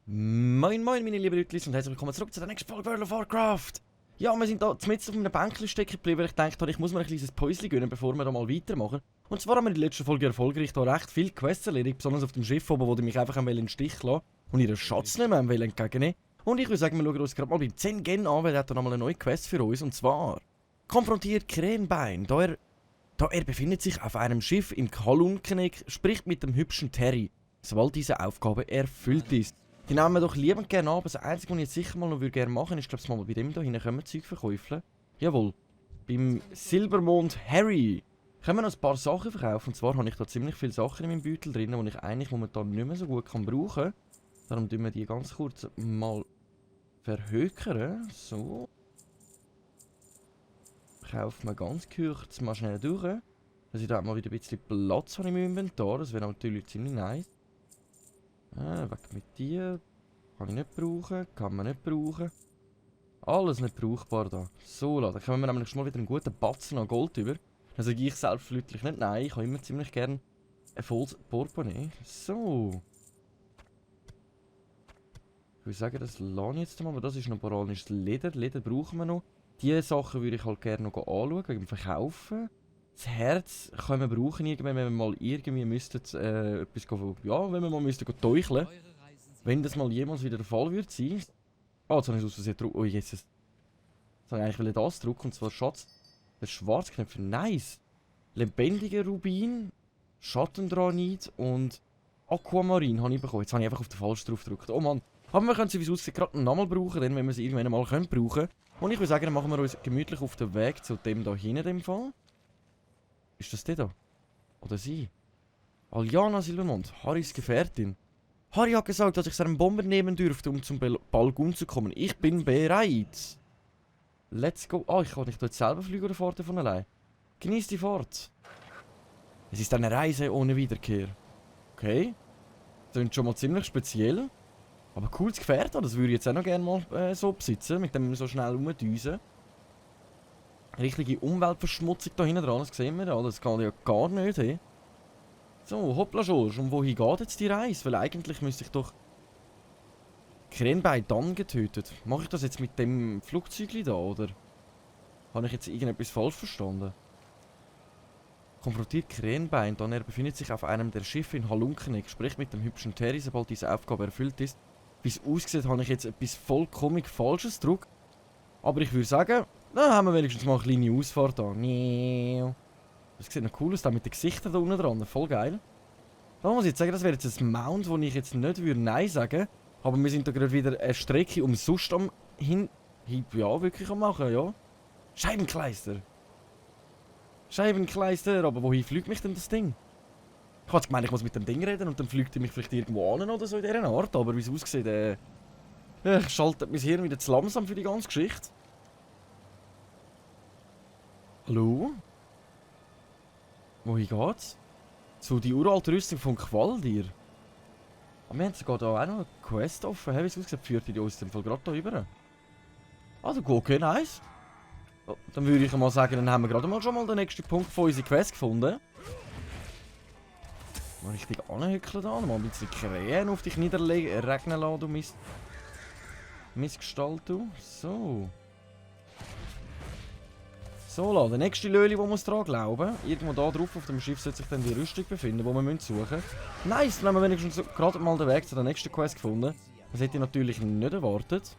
Moin moin meine lieben Leute und herzlich willkommen zurück zu der nächsten Folge World of Warcraft. Ja, wir sind hier mitten auf einem Bänkchen stecken geblieben. Ich dachte, ich muss mir ein kleines Päuschen gönnen, bevor wir da mal weitermachen. Und zwar haben wir in der letzten Folge erfolgreich hier recht viele Quests erledigt, besonders auf dem Schiff oben, wo die mich einfach in den Stich lassen und ihren Schatz nicht mehr entgegennehmen. Und ich würde sagen, wir schauen uns gerade mal beim 10 Gen an, weil er hat da nochmal eine neue Quest für uns. Und zwar konfrontiert Krähenbein, da er befindet sich auf einem Schiff in Kalunkeneck, spricht mit dem hübschen Terry, sobald diese Aufgabe erfüllt ist. Die nehmen wir doch liebend gerne an, aber das Einzige, was ich jetzt sicher mal noch gerne machen würde, ist, glaube ich, mal bei dem hier hinten können wir Zeug verkaufen. Jawohl. Beim Silbermond Harry können wir noch ein paar Sachen verkaufen. Und zwar habe ich da ziemlich viele Sachen in meinem Beutel drin, die ich eigentlich momentan nicht mehr so gut brauchen kann. Darum tun wir die ganz kurz mal verhökern. So. Kaufen wir ganz kurz mal schnell durch. Dass ich da mal wieder ein bisschen Platz habe in meinem Inventar. Das wäre natürlich ziemlich nice. Weg mit dir. Kann ich nicht brauchen, kann man nicht brauchen. Alles nicht brauchbar da. So, dann kommen wir nämlich schon mal wieder einen guten Batzen an Gold über. Also ich selbstverständlich nicht, nein, ich habe immer ziemlich gerne ein volles Portemonnaie. So. Ich würde sagen, das lasse ich jetzt mal, aber das ist noch boranisches Leder. Leder brauchen wir noch. Diese Sachen würde ich halt gerne noch anschauen, wegen dem Verkaufen. Das Herz können wir brauchen, wenn wir mal irgendwie müssten, etwas ja, wenn wir mal müssten täuscheln. Wenn das mal jemals wieder der Fall würde sein. Ah, jetzt habe ich es aus Versehen gedrückt. Oh, jetzt. Jetzt habe ich eigentlich das drücken, und zwar Schatz. Der Schwarzknöpfer, nice. Lebendiger Rubin, Schattendranit und Aquamarin habe ich bekommen. Jetzt habe ich einfach auf den falschen drauf gedrückt. Oh Mann. Aber wir können sie, wie es aussieht, gerade nochmal brauchen, denn wenn wir sie irgendwann mal brauchen können. Und ich würde sagen, dann machen wir uns gemütlich auf den Weg zu dem da hinten, dem Fall. Ist das der da? Oder sie? Aljana Silbermond, Harrys Gefährtin. Harry hat gesagt, dass ich seinen Bomber nehmen dürfte, um zum Balgun zu kommen. Ich bin bereit. Let's go. Ah, ich kann nicht dort selber fliegen oder fahrt von allein. Genieß die Fahrt. Es ist eine Reise ohne Wiederkehr. Okay. Das klingt schon mal ziemlich speziell. Aber cooles Gefährt, das würde ich jetzt auch noch gerne mal so besitzen, mit dem wir so schnell rumdüsen. Richtige Umweltverschmutzung da hinten dran, das sehen wir ja, das geht ja gar nicht. Hey. So, hoppla Schorsch, und wohin geht jetzt die Reise? Weil eigentlich müsste ich doch Krähenbein dann getötet. Mache ich das jetzt mit dem Flugzeug da, oder? Habe ich jetzt irgendetwas falsch verstanden? Konfrontiert Krähenbein, dann er befindet sich auf einem der Schiffe in Halunkeneck, spricht mit dem hübschen Terry, sobald diese Aufgabe erfüllt ist. Wie es aussieht, habe ich jetzt etwas vollkommen Falsches gedrückt. Aber ich würde sagen, dann haben wir wenigstens mal eine kleine Ausfahrt da. Das sieht noch cool aus, da mit den Gesichtern da unten dran. Voll geil. Da muss ich jetzt sagen, das wäre jetzt ein Mount, wo ich jetzt nicht Nein sagen würde. Aber wir sind da gerade wieder eine Strecke umsonst am ja, wirklich am machen, ja. Scheibenkleister. Scheibenkleister, aber wohin fliegt mich denn das Ding? Ich hatte gemeint, ich muss mit dem Ding reden und dann fliegt er mich vielleicht irgendwo an oder so in dieser Art. Aber wie es aussieht, schaltet mein Hirn wieder zu langsam für die ganze Geschichte. Hallo? Wohin geht's? Zu die uralte Rüstung von Qualdir. Aber wir haben sogar da auch noch eine Quest offen. Wie es aussieht, führt die uns gerade da rüber. Also, okay, nice. Oh, dann würde ich mal sagen, dann haben wir gerade mal schon mal den nächsten Punkt von unserer Quest gefunden. Mal richtig anhückeln da. Mal ein bisschen Krähen auf dich niederregnen lassen, du Missgestalt, du. So. So, der nächste Löli, wo wir dran glauben. Irgendwo da drauf auf dem Schiff sollte sich dann die Rüstung befinden, die wir suchen müssen. Nice, dann haben wir wenigstens gerade mal den Weg zu der nächsten Quest gefunden. Das hätte ich natürlich nicht erwartet.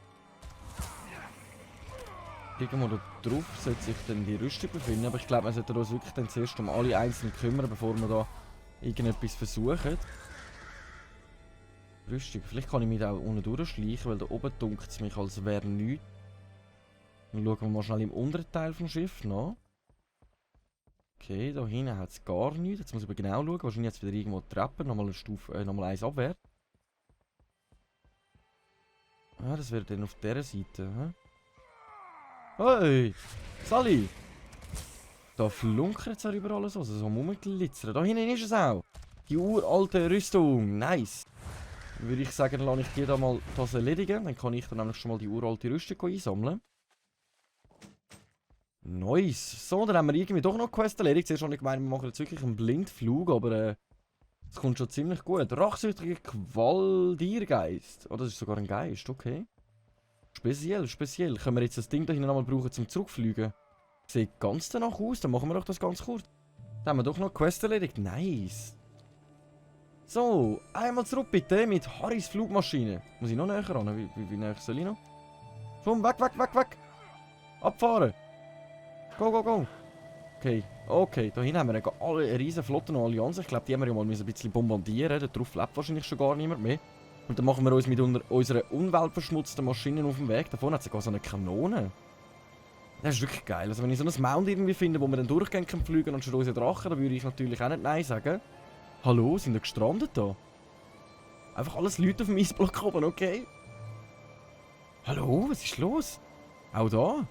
Irgendwo da drauf sollte sich dann die Rüstung befinden, aber ich glaube, wir sollten uns wirklich dann zuerst um alle einzelnen kümmern, bevor wir da irgendetwas versuchen. Rüstung, vielleicht kann ich mich da auch unten durchschleichen, weil da oben dunkelt es mich, als wäre nichts. Dann schauen wir mal schnell im unteren Teil vom Schiff nach. Okay, da hinten hat es gar nichts. Jetzt muss ich aber genau schauen. Wahrscheinlich jetzt wieder irgendwo Treppen. Nochmal eine Stufe, nochmal eins abwärts. Ah, das wäre dann auf dieser Seite. He? Hey! Sally! Da flunkert es ja überall alles, also so rumglitzern. Da hinten ist es auch. Die uralte Rüstung. Nice. Dann würde ich sagen, dann lasse ich die da mal das erledigen. Dann kann ich dann nämlich schon mal die uralte Rüstung einsammeln. Nice. So, dann haben wir irgendwie doch noch Quest erledigt. Zuerst habe ich gemeint, wir machen jetzt wirklich einen Blindflug, aber es kommt schon ziemlich gut. Rachsüchtiger Qualdiergeist. Oh, das ist sogar ein Geist, okay. Speziell, speziell. Können wir jetzt das Ding da hinten nochmal brauchen zum Zurückfliegen? Sieht ganz danach aus, dann machen wir doch das ganz kurz. Dann haben wir doch noch Quest erledigt. Nice. So, einmal zurück bitte mit Harrys Flugmaschine. Muss ich noch näher ran? Wie näher soll ich noch? Komm, weg, weg, weg, weg. Abfahren. Go, go, go. Okay, okay. Da hinten haben wir eine riesen Flotte und Allianz. Ich glaube, die haben wir ja mal ein bisschen bombardieren. Darauf lebt wahrscheinlich schon gar niemand mehr. Und dann machen wir uns mit unseren umweltverschmutzten Maschinen auf den Weg. Da vorne hat sogar so eine Kanone. Das ist wirklich geil. Also wenn ich so ein Mount irgendwie finde, wo wir dann durchgehen können fliegen und schon unsere Drachen, dann würde ich natürlich auch nicht Nein sagen. Hallo, sind wir gestrandet da? Einfach alles Leute auf dem Eisblock oben, okay? Hallo, was ist los? Auch da?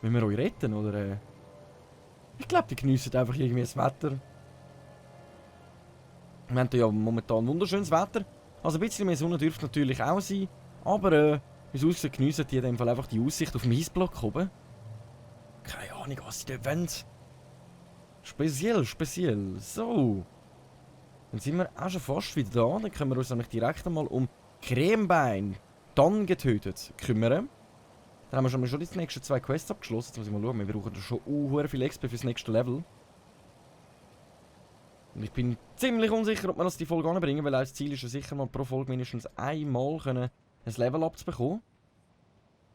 Wollen wir euch retten, oder? Ich glaube, die geniessen einfach irgendwie das Wetter. Wir haben ja momentan wunderschönes Wetter. Also ein bisschen mehr Sonne dürfte natürlich auch sein. Aber, wie es aussieht, geniessen die in dem Fall einfach die Aussicht auf den Eisblock oben. Keine Ahnung, was sie dort wollen. Speziell, speziell. So. Dann sind wir auch schon fast wieder da. Dann können wir uns nämlich direkt einmal um Cremebein, dann getötet, kümmern. Dann haben wir schon die nächsten 2 Quests abgeschlossen. Jetzt muss ich mal schauen, wir brauchen schon viel XP fürs nächste Level. Und ich bin ziemlich unsicher, ob wir das die Folge anbringen, weil das Ziel ist ja sicher mal pro Folge mindestens einmal ein Level up zu bekommen.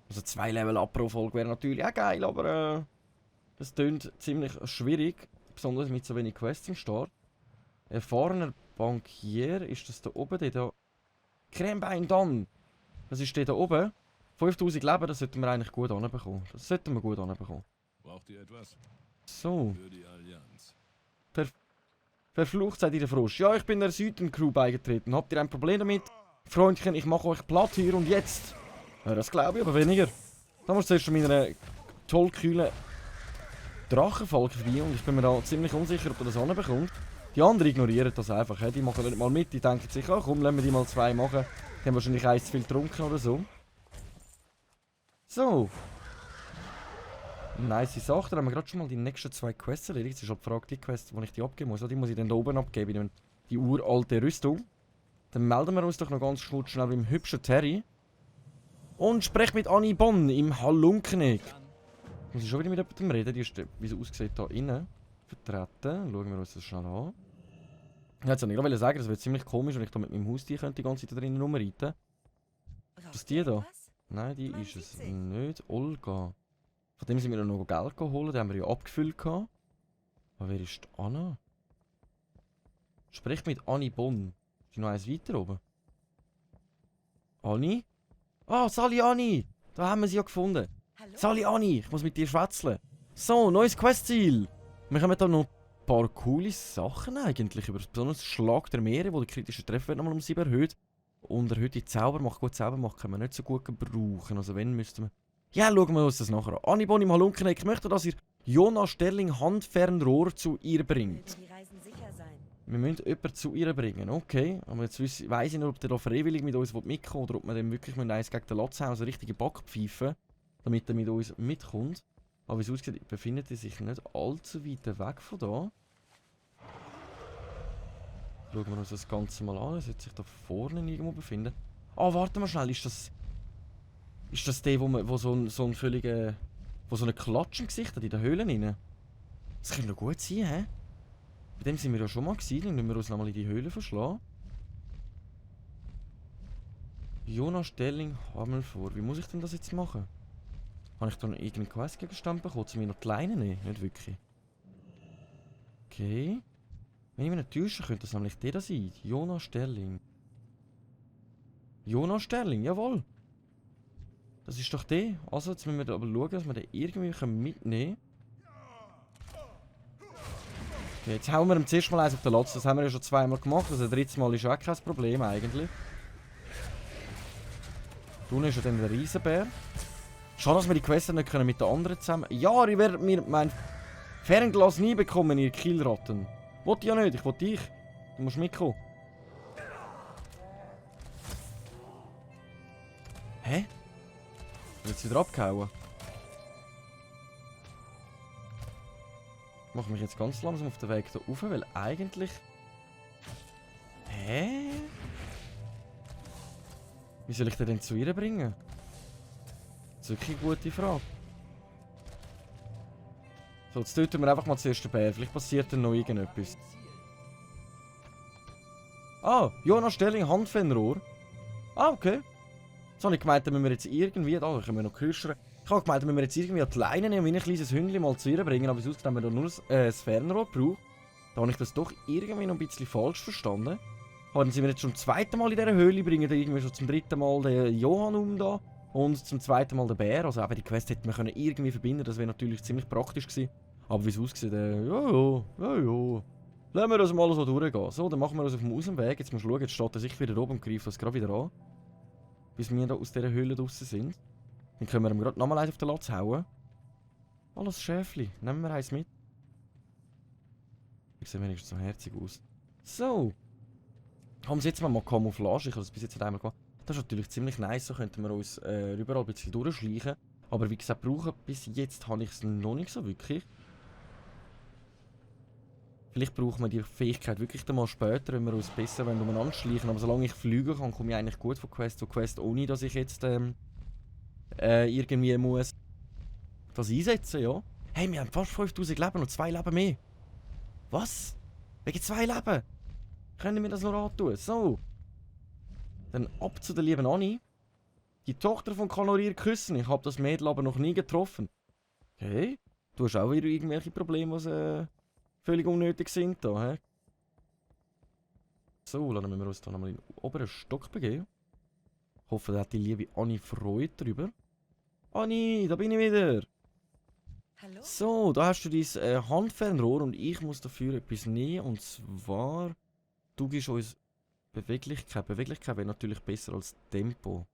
Also 2 Level up pro Folge wäre natürlich auch geil, aber das tönt ziemlich schwierig. Besonders mit so wenig Quests am Start. Erfahrener Bankier, ist das da oben? Der da. Cremebein dann! Das ist der da oben. 5000 Leben, das sollten wir eigentlich gut anbekommen. Das sollten wir gut anbekommen. Braucht ihr etwas? So. Für die Allianz. Verflucht seid ihr der Frosch. Ja, ich bin der Süden-Crew beigetreten. Habt ihr ein Problem damit? Freundchen, ich mache euch platt hier und jetzt. Ja, das glaube ich, aber weniger. Da muss zuerst schon meiner toll kühlen Drachenfalk vorbei und ich bin mir da ziemlich unsicher, ob er das anbekommt. Die anderen ignorieren das einfach. Die machen nicht mal mit. Die denken sich, oh, komm, lassen wir die mal 2 machen. Die haben wahrscheinlich eins zu viel getrunken oder so. So. Nice Sache. Dann haben wir gerade schon mal die nächsten 2 Quests erledigt. Es ist halt die Frage, die Quest, wo ich die abgeben muss. Die muss ich dann da oben abgeben, die uralte Rüstung. Dann melden wir uns doch noch ganz kurz schnell beim hübschen Terry. Und sprechen mit Annie Bonn im Halunkeneck. Muss ich schon wieder mit jemandem reden? Die ist, wie sie aussieht, da innen vertreten. Schauen wir uns das schnell an. Ich wollte es nicht sagen, das wird ziemlich komisch, wenn ich da mit meinem Haustier könnte die ganze Zeit da drinnen rumreiten. Ist das die da? Nein, die ist es nicht. Olga. Von dem sind wir noch Geld geholt, den haben wir ja abgefüllt. Aber wer ist Anna? Sprich mit Annie Bonn. Ist noch eins weiter oben? Annie? Ah, Sally Annie! Da haben wir sie ja gefunden. Hallo? Sally Annie, ich muss mit dir schwätzeln. So, neues Questziel. Wir haben da noch ein paar coole Sachen eigentlich. Über besonders Schlag der Meere, wo der kritische Treffer nochmal um 7 erhöht. Und erhöhte Zaubermacht. Gut, Zaubermacht können wir nicht so gut gebrauchen. Also wenn, müssten wir... Ja, schauen wir uns das nachher an. Annie Bonn im Halunkeneck, ich möchte, dass ihr Jonas Sterling Handfernrohr zu ihr bringt. Mögen die Reisen sicher sein. Wir müssen jemanden zu ihr bringen, okay. Aber jetzt weiss ich nicht, ob der da freiwillig mit uns mitkommt oder ob wir dem wirklich eins gegen den Latzhaus eine richtige Backpfeife, damit er mit uns mitkommt. Aber wie es aussieht, befindet er sich nicht allzu weit weg von da. Schauen wir uns das Ganze mal an. Er sollte sich da vorne irgendwo befinden. Ah, warte mal schnell, ist das der, wo so ein völliger... wo so eine Klatsch im Gesicht hat in den Höhlen rein? Das könnte doch gut sein, hä? Bei dem sind wir ja schon mal gewesen, dann müssen wir uns nochmal in die Höhle verschlagen. Jonas Sterling Hammel vor. Wie muss ich denn das jetzt machen? Habe ich da noch irgendeinen Questgegenstand bekommen? Zu mir noch die Leine nehmen? Nicht wirklich. Okay. Wenn ich mich nicht täusche, könnte das nämlich der da sein. Jonas Sterling. Jonas Sterling, jawohl. Das ist doch der. Also, jetzt müssen wir aber schauen, dass wir den irgendwie mitnehmen können. Okay, jetzt hauen wir ihm zuerst mal eins auf den Latz. Das haben wir ja schon 2-mal gemacht. Also, das dritte Mal ist auch kein Problem eigentlich. Unten ist ja dann der Riesenbär. Schade, dass wir die Quests nicht können mit den anderen zusammen. Ja, ihr werdet mir mein Fernglas nie bekommen, ihr Kielratten. Wollt ja nicht, ich will dich. Du musst mitkommen. Hä? Wird jetzt wieder abgehauen? Ich mache mich jetzt ganz langsam auf den Weg da rauf, weil eigentlich... Hä? Wie soll ich den denn zu ihr bringen? Das ist wirklich eine gute Frage. So, jetzt töten wir einfach mal zuerst den Bär. Vielleicht passiert dann noch irgendetwas. Ah, Jonas Stelling, Handfernrohr. Ah, okay. Jetzt habe ich gemeint, dann müssen wir jetzt irgendwie... Da können wir noch kürzeren. Ich habe gemeint, dann müssen wir jetzt irgendwie an die Leine nehmen und wie ein kleines Hündchen mal zu ihr bringen. Aber es ausgesehen, haben wir nur das Fernrohr gebraucht. Da habe ich das doch irgendwie noch ein bisschen falsch verstanden. Dann sind wir jetzt schon zum zweiten Mal in dieser Höhle, bringen dann irgendwie schon zum dritten Mal den Johann um da. Und zum zweiten Mal den Bär. Also eben die Quest hätte man können irgendwie verbinden, das wäre natürlich ziemlich praktisch gewesen. Aber wie es aussieht, ja. Lassen wir das mal so durchgehen. So, dann machen wir uns auf dem Außenweg. Jetzt musst du schauen, jetzt steht er sicher wieder oben und greift das gerade wieder an. Bis wir da aus dieser Höhle draussen sind. Dann können wir ihm gerade nochmal eins auf den Latz hauen. Alles Schäfli, nehmen wir eins mit. Ich sehe wenigstens so herzig aus. So. Haben Sie jetzt mal Camouflage? Ich habe das bis jetzt nicht einmal gemacht. Das ist natürlich ziemlich nice, so könnten wir uns überall ein bisschen durchschleichen. Aber wie gesagt, brauchen bis jetzt habe ich es noch nicht so wirklich. Vielleicht brauchen wir die Fähigkeit wirklich dann mal später, wenn wir uns besser umeinander schleichen. Aber solange ich fliegen kann, komme ich eigentlich gut von Quest zu Quest, ohne dass ich jetzt irgendwie muss das einsetzen, ja. Hey, wir haben fast 5000 Leben und 2 Leben mehr. Was? Wegen 2 Leben? Können wir das noch antun? So. Dann ab zu der lieben Anni. Die Tochter von Kanorier küssen. Ich habe das Mädel aber noch nie getroffen. Okay. Du hast auch wieder irgendwelche Probleme, die völlig unnötig sind da, hä? So, lassen wir uns da nochmal in den oberen Stock begeben. Ich hoffe, da hat die liebe Anni Freude drüber. Anni, da bin ich wieder. Hallo? So, da hast du dein Handfernrohr und ich muss dafür etwas nehmen. Und zwar, du gibst uns Beweglichkeit. Beweglichkeit wäre natürlich besser als Tempo.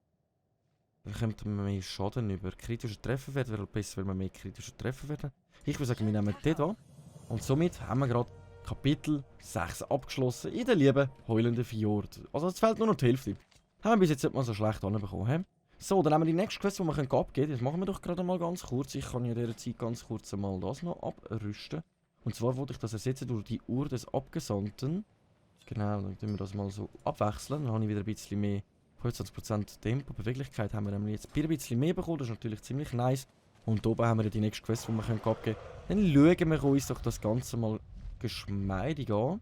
Dann kommt man mehr Schaden über. Kritischer Trefferwert wäre besser, weil wir mehr kritischer Trefferwert. Ich würde sagen, wir nehmen den hier. Und somit haben wir gerade Kapitel 6 abgeschlossen in der lieben Heulenden Fjord. Also es fehlt nur noch die Hälfte. Haben wir bis jetzt nicht mal so schlecht anbekommen, he? So, dann haben wir die nächste Quest, die wir abgeben können. Das machen wir doch gerade mal ganz kurz. Ich kann ja in dieser Zeit ganz kurz mal das noch abrüsten. Und zwar wollte ich das ersetzen durch die Uhr des Abgesandten. Genau, dann tun wir das mal so abwechseln. Dann habe ich wieder ein bisschen mehr, 25% Tempo. Beweglichkeit haben wir jetzt ein bisschen mehr bekommen. Das ist natürlich ziemlich nice. Und oben haben wir die nächste Quest, die wir abgeben können. Dann schauen wir uns doch das Ganze mal geschmeidig an.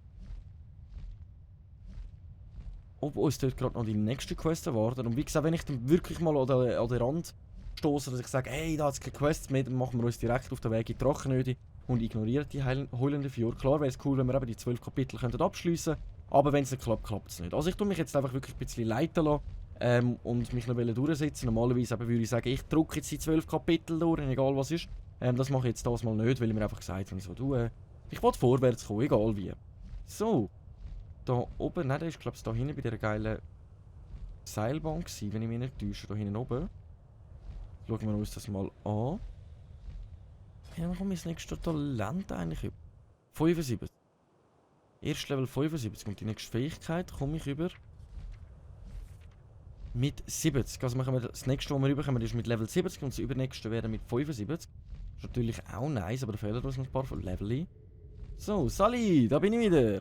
Ob uns dort gerade noch die nächste Quest erwartet. Und wie gesagt, wenn ich dann wirklich mal an den Rand stoße, dass ich sage, hey, da hat es keine Quests mehr, dann machen wir uns direkt auf den Weg in die Drachenöde und ignorieren die Heulende Fjord. Klar wäre es cool, wenn wir eben die 12 Kapitel abschliessen könnten, aber wenn es nicht klappt, klappt es nicht. Also ich tue mich jetzt einfach wirklich ein bisschen leiten lassen und mich noch durchsetzen. Normalerweise würde ich sagen, ich drücke jetzt die 12 Kapitel durch, egal was ist. Das mache ich jetzt das mal nicht, weil ich mir einfach gesagt habe, so, ich will vorwärts kommen, egal wie. So. Da oben, nein, der ist glaube ich da hinten bei dieser geilen Seilbahn gewesen, wenn ich mich nicht täusche, da hinten oben. Schauen wir uns das mal an. Ja, dann komme ich das nächste Talent eigentlich über. 75. Erst Level 75 und die nächste Fähigkeit komme ich über mit 70. Also machen wir das nächste, was wir überkommen, ist mit Level 70 und das übernächste wäre mit 75. Das ist natürlich auch nice, aber da fehlen uns noch ein paar von Level. So, Sally, da bin ich wieder.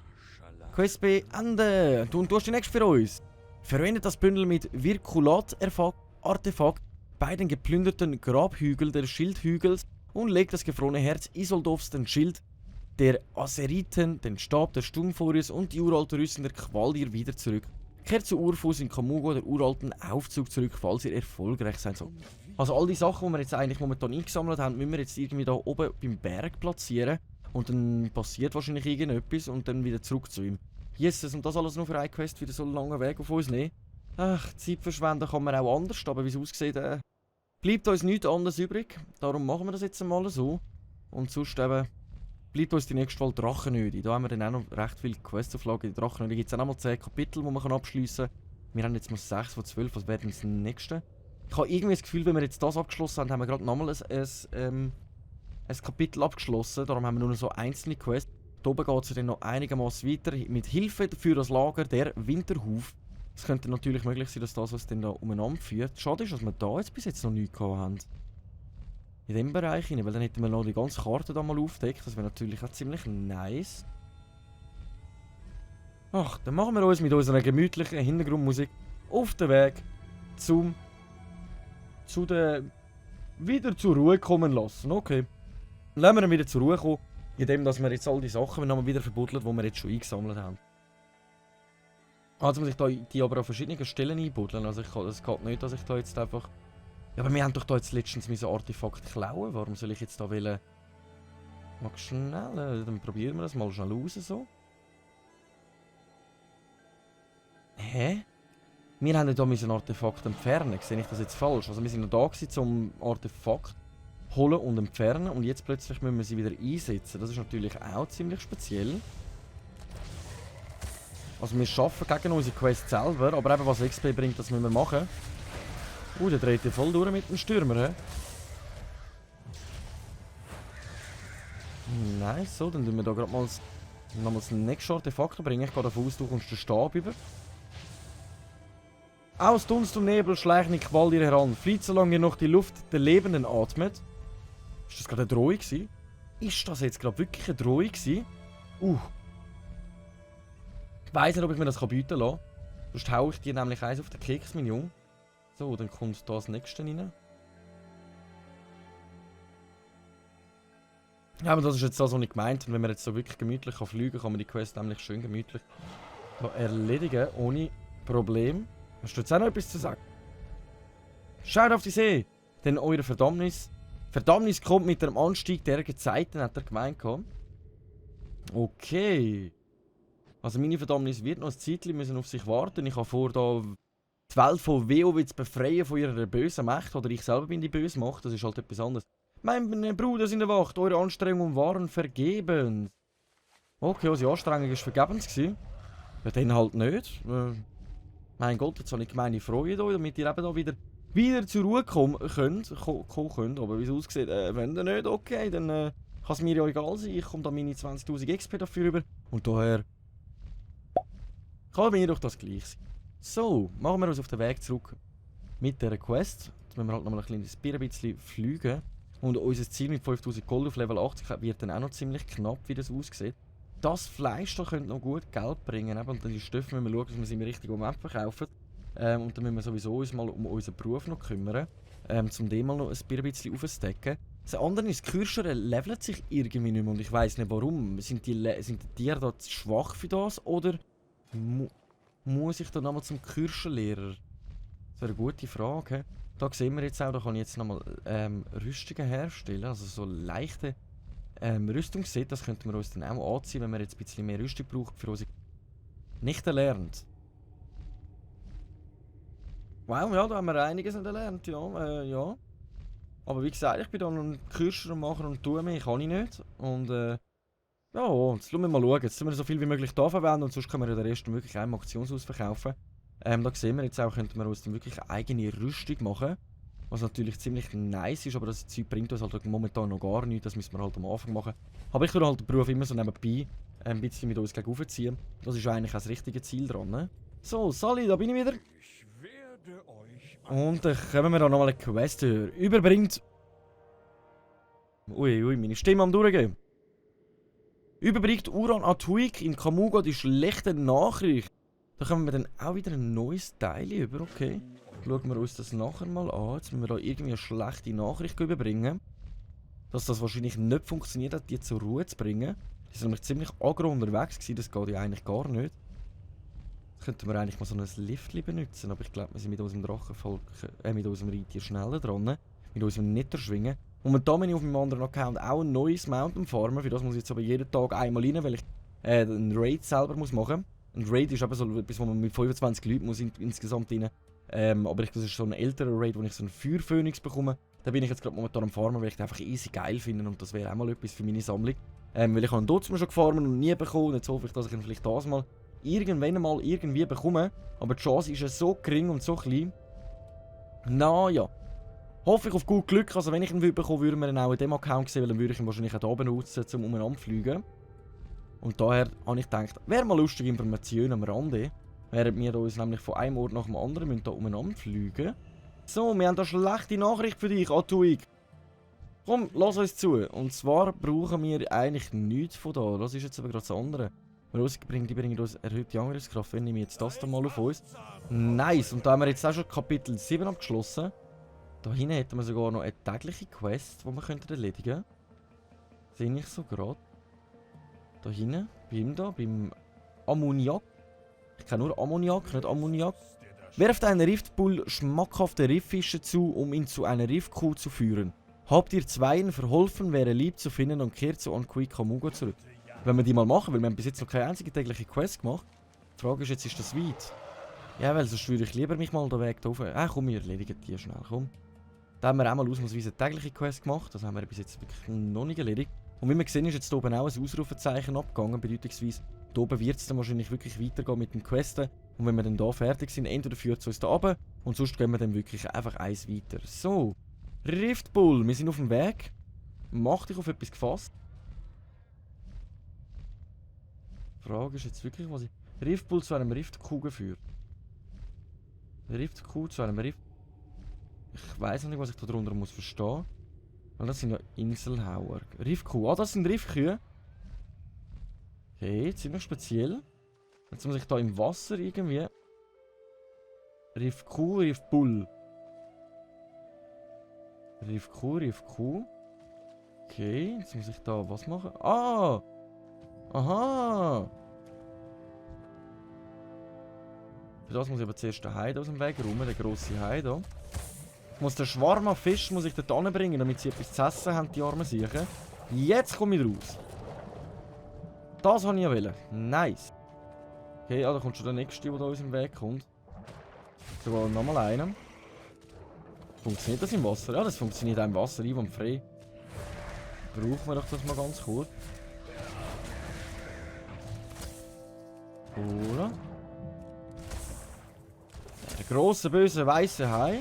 Quest beenden. Du hast die nächste für uns. Verwendet das Bündel mit Virkulat-Artefakt bei den geplünderten Grabhügeln der Schildhügels und legt das gefrorene Herz Isoldovs, den Schild der Aseriten, den Stab der Sturmfurius und die uralte Rüstung der Qualir wieder zurück. Kehrt zu Urfuß in Kamugo, der uralten Aufzug zurück, falls ihr erfolgreich sein sollt. Also all die Sachen, die wir jetzt eigentlich momentan eingesammelt haben, müssen wir jetzt irgendwie da oben beim Berg platzieren. Und dann passiert wahrscheinlich irgendetwas und dann wieder zurück zu ihm. Jesus, und das alles nur für eine Quest, wieder so einen langen Weg auf uns nehmen. Ach, Zeit verschwenden kann man auch anders, aber wie es aussieht, bleibt uns nichts anderes übrig. Darum machen wir das jetzt einmal so. Und sonst eben, bleibt uns die nächste Wahl Drachenöde. Da haben wir dann auch noch recht viele Questauflagen. In der Drachenöde gibt es auch noch mal 10 Kapitel, die man abschliessen kann. Wir haben jetzt mal 6 von 12, was werden das nächste? Ich habe irgendwie das Gefühl, wenn wir jetzt das abgeschlossen haben, haben wir gerade nochmal ein Kapitel abgeschlossen. Darum haben wir nur noch so einzelne Quests. Hier oben geht es dann noch einigermaßen weiter. Mit Hilfe für das Lager der Winterhuf. Es könnte natürlich möglich sein, dass das uns dann da umeinander führt. Schade ist, dass wir da jetzt bis jetzt noch nichts gehabt haben. In dem Bereich rein, weil dann hätten wir noch die ganze Karte da mal aufgedeckt. Das wäre natürlich auch ziemlich nice. Ach, dann machen wir uns mit unserer gemütlichen Hintergrundmusik auf den Weg wieder zur Ruhe kommen lassen. Okay. Lassen wir ihn wieder zur Ruhe kommen, indem dass wir jetzt all die Sachen nochmal wieder verbuddeln, die wir jetzt schon eingesammelt haben. Also muss ich die aber an verschiedenen Stellen einbuddeln. Also es geht nicht, dass ich da jetzt einfach... Ja, aber wir haben doch da jetzt letztens mein Artefakt klauen. Warum soll ich jetzt da wollen... Mal schnell, dann probieren wir das mal schnell aus so. Hä? Wir haben ja hier ein Artefakt entfernen. Sehe ich das jetzt falsch? Also wir sind noch da gewesen, um Artefakt holen und entfernen. Und jetzt plötzlich müssen wir sie wieder einsetzen. Das ist natürlich auch ziemlich speziell. Also wir arbeiten gegen unsere Quest selber, aber eben was XP bringt, das müssen wir machen. Der dreht ja voll durch mit dem Stürmer, hä? Nice, so, dann tun wir da gerade mal das nächste Artefakt bringen. Ich gehe davon aus, du kommst den Stab über. Aus Dunst und Nebel schleichen die Qual ihr heran. Flieht, solange ihr noch die Luft der Lebenden atmet. Ist das gerade eine Drohung gewesen? Ist das jetzt gerade wirklich eine Drohung gewesen? Ich weiss nicht, ob ich mir das bieten lassen kann. Sonst haue ich dir nämlich eins auf den Keks, mein Junge. So, dann kommt da das nächste rein. Ja, aber das ist jetzt das, was ich gemeint habe. Wenn man jetzt so wirklich gemütlich fliegen kann, kann man die Quest nämlich schön gemütlich erledigen, ohne Problem. Hast du jetzt auch noch etwas zu sagen? Schaut auf die See, denn eure Verdammnis kommt mit dem Anstieg der Gezeiten, hat er gemeint. Okay. Also meine Verdammnis wird noch ein Zeitchen müssen auf sich warten. Ich habe vor, da die Welt von WoW zu befreien von ihrer bösen Macht. Oder ich selber bin die böse Macht, das ist halt etwas anderes. Mein Bruder sind erwacht, eure Anstrengungen waren vergebens. Okay, unsere Anstrengung war vergebens gewesen. Ja, dann halt nicht. Mein Gott, jetzt habe ich gemeine Freude euch, damit ihr eben da wieder zur Ruhe kommen könnt. Aber wie es aussieht, wenn ihr nicht, okay, dann kann es mir ja egal sein. Ich komme da meine 20.000 XP dafür rüber. Und daher kann mir doch das gleich sein. So, machen wir uns auf den Weg zurück mit dieser Quest. Jetzt müssen wir halt noch mal ein bisschen fliegen. Und unser Ziel mit 5000 Gold auf Level 80 wird dann auch noch ziemlich knapp, wie das aussieht. Das Fleisch da könnte noch gut Geld bringen. Und dann die Stoffe müssen wir schauen, dass wir sie im richtigen Moment verkaufen. Und dann müssen wir sowieso uns mal um unseren Beruf noch kümmern. Um den mal noch ein bisschen aufzudecken. Das andere ist, die Kirscher leveln sich irgendwie nicht mehr und ich weiss nicht warum. Sind die Tiere da zu schwach für das? Oder muss ich da nochmal zum Kirscherlehrer? Das wäre eine gute Frage. Da sehen wir jetzt auch, da kann ich jetzt nochmal Rüstungen herstellen. Also so leichte Rüstungsset, das könnten wir uns dann auch anziehen, wenn wir jetzt ein bisschen mehr Rüstung brauchen für unsere nicht erlernt. Wow, ja, da haben wir einiges nicht erlernt, ja, ja. Aber wie gesagt, ich bin da noch ein Kirscher machen und tue mehr, kann ich nicht. Und ja, jetzt schauen wir mal schauen. Jetzt müssen wir so viel wie möglich da verwenden und sonst können wir ja den Rest wirklich einmal Auktionshaus verkaufen. Da sehen wir jetzt auch, könnten wir uns dann wirklich eine eigene Rüstung machen. Was natürlich ziemlich nice ist, aber das Zeug bringt uns halt momentan noch gar nichts. Das müssen wir halt am Anfang machen. Aber ich würde halt den Beruf immer so nebenbei ein bisschen mit uns gegen aufziehen. Das ist eigentlich auch das richtige Ziel dran. Ne? So, Sally, da bin ich wieder. Und dann kommen wir da nochmal eine Quest hören. Überbringt... Ui, meine Stimme am durchgehen. Überbringt Uran Atuik in Kamuga die schlechte Nachricht. Da kommen wir dann auch wieder ein neues Teil über, okay. Schauen wir uns das nachher mal an. Jetzt müssen wir da irgendwie eine schlechte Nachricht überbringen. Dass das wahrscheinlich nicht funktioniert hat, die zur Ruhe zu bringen. Die sind nämlich ziemlich aggro unterwegs gewesen, das geht ja eigentlich gar nicht. Jetzt könnten wir eigentlich mal so ein Liftli benutzen, aber ich glaube, wir sind mit unserem Drachenvolk, mit unserem Reittier schneller dran. Mit unserem Netterschwingen. Momentan bin ich auf meinem anderen Account auch ein neues Mountain farmen. Für das muss ich jetzt aber jeden Tag einmal rein, weil ich einen Raid selber muss machen muss. Ein Raid ist eben so etwas, wo man mit 25 Leuten muss insgesamt rein. Aber das ist so ein älterer Raid, wo ich so einen Feuerphönix bekomme. Da bin ich jetzt gerade momentan am Farmen, weil ich den einfach easy geil finde und das wäre auch mal etwas für meine Sammlung. Weil ich habe ihn dort schon gefarmt und nie bekommen. Und jetzt hoffe ich, dass ich ihn vielleicht das mal irgendwann mal irgendwie bekomme. Aber die Chance ist ja so gering und so klein. Naja. Hoffe ich auf gut Glück. Also wenn ich ihn bekomme, würde man ihn auch in dem Account sehen, weil dann würde ich ihn wahrscheinlich auch hier benutzen, um umeinander zu fliegen. Und daher habe ich gedacht, wäre mal lustige Informationen am Rande. Während wir uns nämlich von einem Ort nach dem anderen hier umeinander fliegen. So, wir haben da schlechte Nachricht für dich, Atuik. Komm, lass uns zu. Und zwar brauchen wir eigentlich nichts von da. Das ist jetzt aber gerade das andere. Die bringen uns erhöhte Angriffskraft. Wenn nehme ich jetzt das da mal auf uns. Nice. Und da haben wir jetzt auch schon Kapitel 7 abgeschlossen. Da hinten hätten wir sogar noch eine tägliche Quest, die wir erledigen könnten. Sehe ich so gerade. Da hinten, beim Ammoniak. Ich kenne nur Ammoniak, nicht Ammoniak. Werft einen Riftbull schmackhafte Rifffische zu, um ihn zu einer Riffkuh zu führen. Habt ihr Zweien verholfen, wäre lieb zu finden und kehrt zu Anquicca-Mugo zurück. Wenn wir die mal machen, weil wir haben bis jetzt noch keine einzige tägliche Quest gemacht. Die Frage ist jetzt, ist das weit? Ja, weil sonst würde ich lieber mich mal den Weg da rauf. Komm, wir erledigen die schnell, komm. Da haben wir auch mal ausnahmsweise eine tägliche Quest gemacht. Das haben wir bis jetzt wirklich noch nicht erledigt. Und wie wir sehen, ist jetzt hier oben auch ein Ausrufezeichen abgegangen, bedeutungsweise hier oben wird es dann wahrscheinlich wirklich weitergehen mit den Questen. Und wenn wir dann hier fertig sind, entweder führt es uns da runter und sonst gehen wir dann wirklich einfach eins weiter. So, Riftbull, wir sind auf dem Weg. Mach dich auf etwas gefasst. Die Frage ist jetzt wirklich, was ich... Riftbull zu einem Riftkugel führt. Riftkugel zu einem Rift... Ich weiss noch nicht, was ich darunter muss verstehen. Weil das sind ja Inselhauer. Riffkuh. Das sind Riffkühe. Okay, ziemlich speziell. Jetzt muss ich da im Wasser irgendwie... Riffkuh, Riffbull. Riffkuh. Okay, jetzt muss ich da was machen. Ah! Aha! Für das muss ich aber zuerst den Hai aus dem Weg räumen, den grossen Hai hier. Ich muss den Schwarm an Fisch muss ich dort anbringen, damit sie etwas zu essen haben, die armen Siechen. Jetzt komme ich raus. Das wollte ich ja wollen. Nice. Okay, da kommt schon der nächste, der da aus dem Weg kommt. Sogar nochmal einer. Funktioniert das im Wasser? Ja, das funktioniert auch im Wasser, einwandfrei. Brauchen wir doch das mal ganz kurz. Oder? Der grosse, böse, weiße Hai.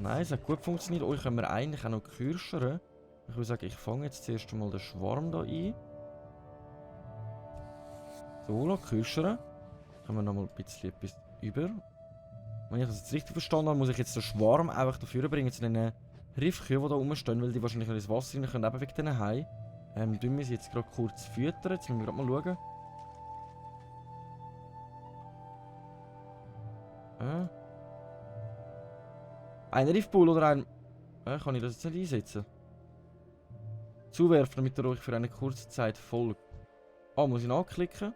Nice, hat gut funktioniert. Euch können wir eigentlich auch noch kürschern. Ich würde sagen, ich fange jetzt zuerst mal den Schwarm hier ein. So, kürschern. Können wir noch mal ein bisschen etwas über. Wenn ich das jetzt richtig verstanden habe, muss ich jetzt den Schwarm einfach dafür bringen zu den Riffkühen, die da rumstehen, weil die wahrscheinlich noch ins Wasser rein können, eben wegen diesen Hai. Tun wir sie jetzt gerade kurz füttern. Jetzt müssen wir gerade mal schauen. Ein Riffbull oder ein... kann ich das jetzt nicht einsetzen? Zuwerfen, damit er euch für eine kurze Zeit folgt. Muss ich nachklicken?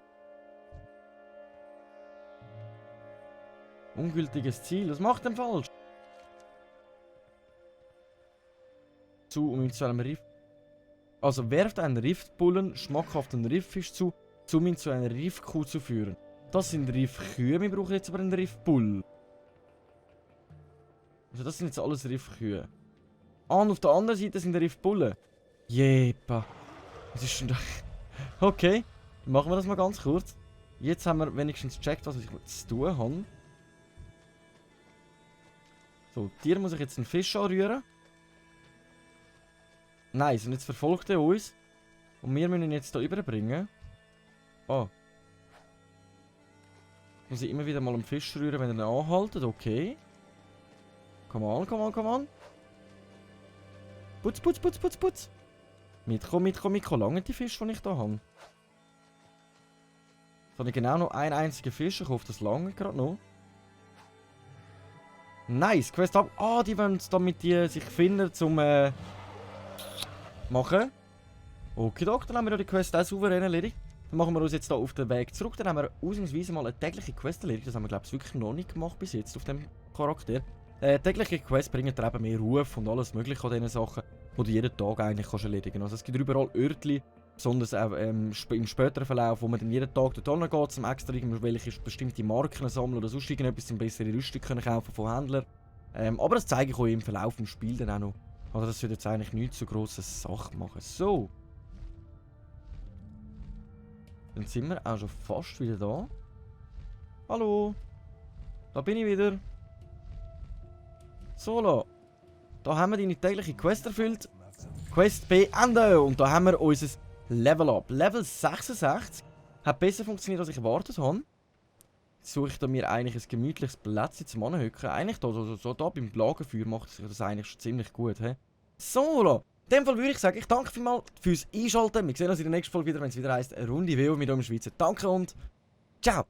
Ungültiges Ziel. Was macht denn falsch? Um ihn zu einem Riff... Also werft einen Riffbullen schmackhaften Rifffisch zu, um ihn zu einer Riffkuh zu führen. Das sind Riffkühe, wir brauchen jetzt aber einen Riffbull. Also das sind jetzt alles Riffkühe. Und auf der anderen Seite sind Riffbullen. Jepa. Was ist denn da? Okay, dann machen wir das mal ganz kurz. Jetzt haben wir wenigstens gecheckt, was ich zu tun habe. So, Tier muss ich jetzt einen Fisch anrühren. Nice, und jetzt verfolgt er uns. Und wir müssen ihn jetzt hier überbringen. Muss ich immer wieder mal einen Fisch rühren, wenn er ihn anhaltet. Okay. Come on. Putz. Mitkommen. Lange die Fische, die ich hier habe. Jetzt habe ich genau noch einen einzigen Fisch. Ich hoffe, das lange gerade noch. Nice, Quest ab. Die wollen damit die sich finden, zum machen. Okay, dann haben wir die Quest auch souverän erledigt. Dann machen wir uns jetzt hier auf den Weg zurück. Dann haben wir ausnahmsweise mal eine tägliche Quest erledigt. Das haben wir, glaube ich, wirklich noch nicht gemacht bis jetzt auf dem Charakter. Tägliche Quests bringen dir eben mehr Ruf und alles mögliche an diesen Sachen, die du jeden Tag eigentlich kannst erledigen kannst. Also es gibt überall Örtchen, besonders auch im späteren Verlauf, wo man dann jeden Tag dort geht, um extra irgendwelche bestimmte Marken sammeln oder sonst irgendetwas, um bessere Rüstung kaufen von Händlern. Aber das zeige ich euch im Verlauf des Spiels dann auch noch. Also das wird jetzt eigentlich nichts so grosse Sache machen. So. Dann sind wir auch schon fast wieder da. Hallo. Da bin ich wieder. Solo. Da haben wir deine tägliche Quest erfüllt. Quest beenden. Und da haben wir unser Level Up. Level 66. Hat besser funktioniert, als ich erwartet habe. suche ich da mir eigentlich ein gemütliches Plätzchen zum Anhöcken. Eigentlich da beim Lagerfeuer macht sich das eigentlich schon ziemlich gut. He? So, in dem Fall würde ich sagen, ich danke vielmals fürs Einschalten. Wir sehen uns in der nächsten Folge wieder, wenn es wieder heisst, eine Runde WoW mit dem Schweizer. Danke und ciao!